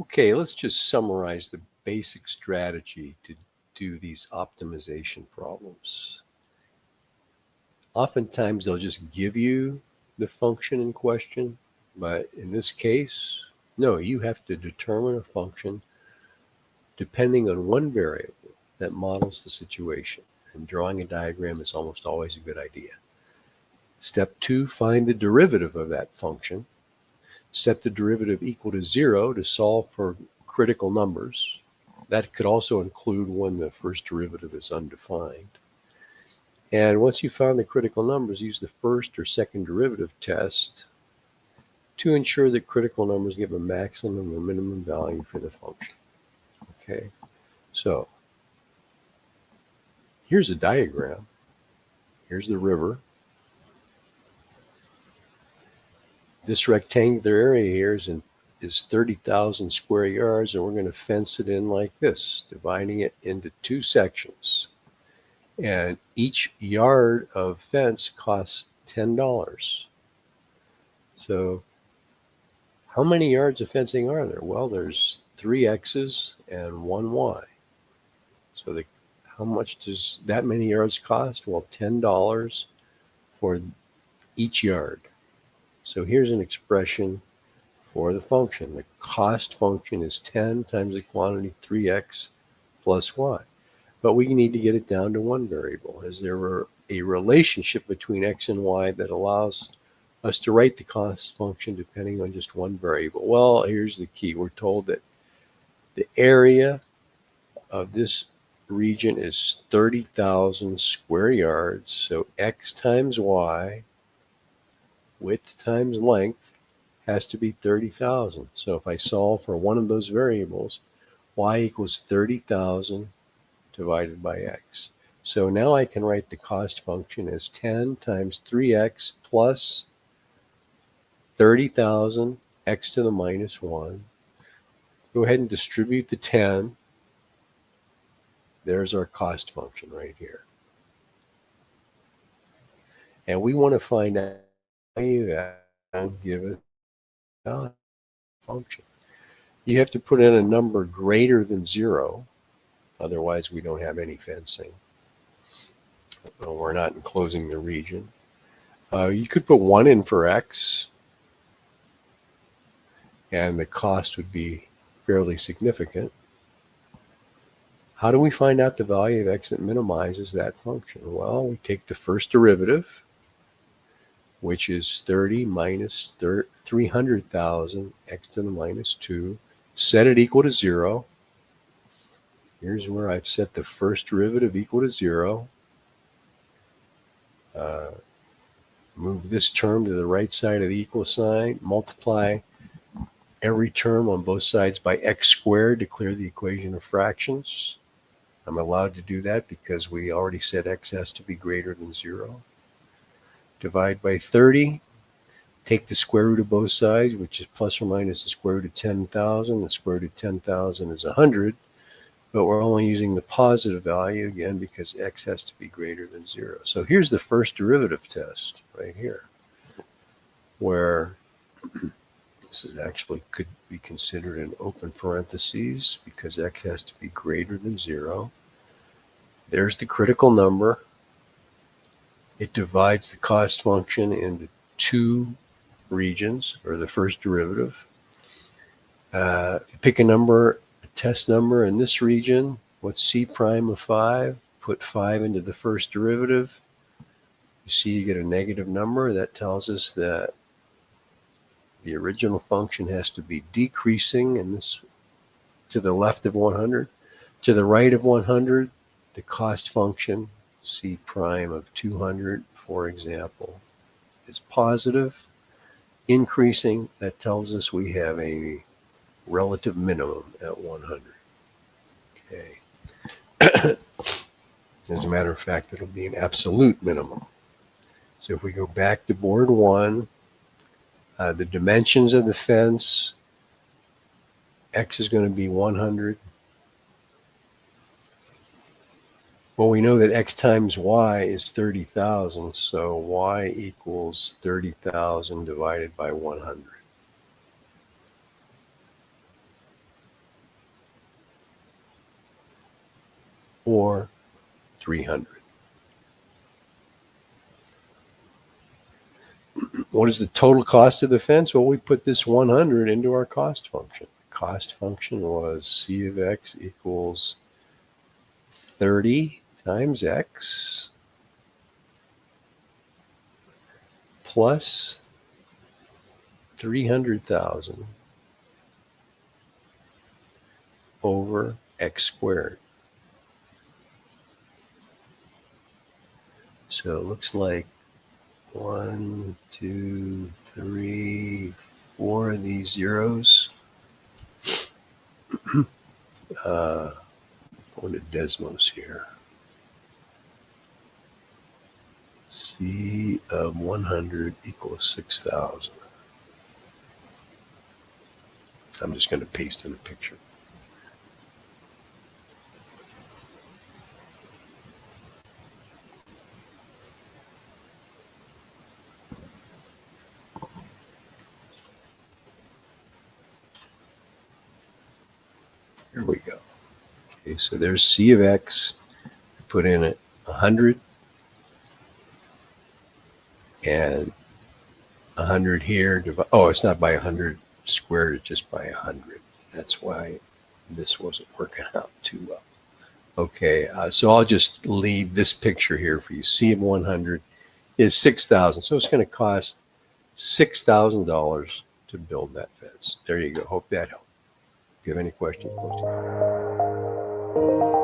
Okay, let's just summarize the basic strategy to do these optimization problems. Oftentimes they'll just give you the function in question, but in this case, no, you have to determine a function depending on one variable that models the situation, and drawing a diagram is almost always a good idea. Step 2, find the derivative of that function. Set the derivative equal to 0 to solve for critical numbers. That could also include when the first derivative is undefined. And once you found the critical numbers, use the first or second derivative test to ensure that critical numbers give a maximum or minimum value for the function. Okay, so here's a diagram. Here's the river. This rectangular area here is 30,000 square yards, and we're going to fence it in like this, dividing it into two sections. And each yard of fence costs $10. So how many yards of fencing are there? Well, there's 3 X's and 1 Y. So how much does that many yards cost? Well, $10 for each yard. So here's an expression for the function. The cost function is 10 times the quantity 3x plus y. But we need to get it down to one variable. Is there a relationship between x and y that allows us to write the cost function depending on just one variable? Well, here's the key. We're told that the area of this region is 30,000 square yards. So x times y, width times length, has to be 30,000. So if I solve for one of those variables, y equals 30,000 divided by x. So now I can write the cost function as 10 times 3x plus 30,000, x to the minus 1. Go ahead and distribute the 10. There's our cost function right here. And we want to find out that and give it a function. You have to put in a number greater than 0. Otherwise, we don't have any fencing. We're not enclosing the region. You could put 1 in for x, and the cost would be fairly significant. How do we find out the value of x that minimizes that function? Well, we take the first derivative, which is 30 minus 300,000 x to the minus 2, set it equal to 0. Here's where I've set the first derivative equal to 0. Move this term to the right side of the equal sign, multiply every term on both sides by x squared to clear the equation of fractions. I'm allowed to do that because we already said x has to be greater than 0. Divide by 30. Take the square root of both sides, which is plus or minus the square root of 10,000. The square root of 10,000 is 100, but we're only using the positive value again because x has to be greater than 0. So here's the first derivative test right here, where this is actually could be considered an open parentheses because x has to be greater than 0. There's the critical number. It divides the cost function into two regions, or the first derivative. If you pick a number, a test number in this region, what's c prime of 5? Put 5 into the first derivative. You see you get a negative number. That tells us that the original function has to be decreasing, and this to the left of 100. To the right of 100, the cost function, c prime of 200, for example, is positive. Increasing, that tells us we have a relative minimum at 100. Okay. As a matter of fact, it'll be an absolute minimum. So if we go back to board 1, the dimensions of the fence, x is going to be 100. Well, we know that x times y is 30,000, so y equals 30,000 divided by 100. or 300. What is the total cost of the fence? Well, we put this 100 into our cost function. Cost function was C of x equals 30 times x plus 300,000 over x squared. So it looks like 1, 2, 3, 4 of these zeros. Going to Desmos here. C of 100 equals 6,000. I'm just going to paste in a picture. Here we go. Okay, so there's C of x. Put in it 100 and 100 here. Oh, it's not by 100 squared, it's just by 100. That's why this wasn't working out too well. Okay, so I'll just leave this picture here for you. C of 100 is 6,000. So it's going to cost $6,000 to build that fence. There you go. Hope that helped. If you have any questions, post it.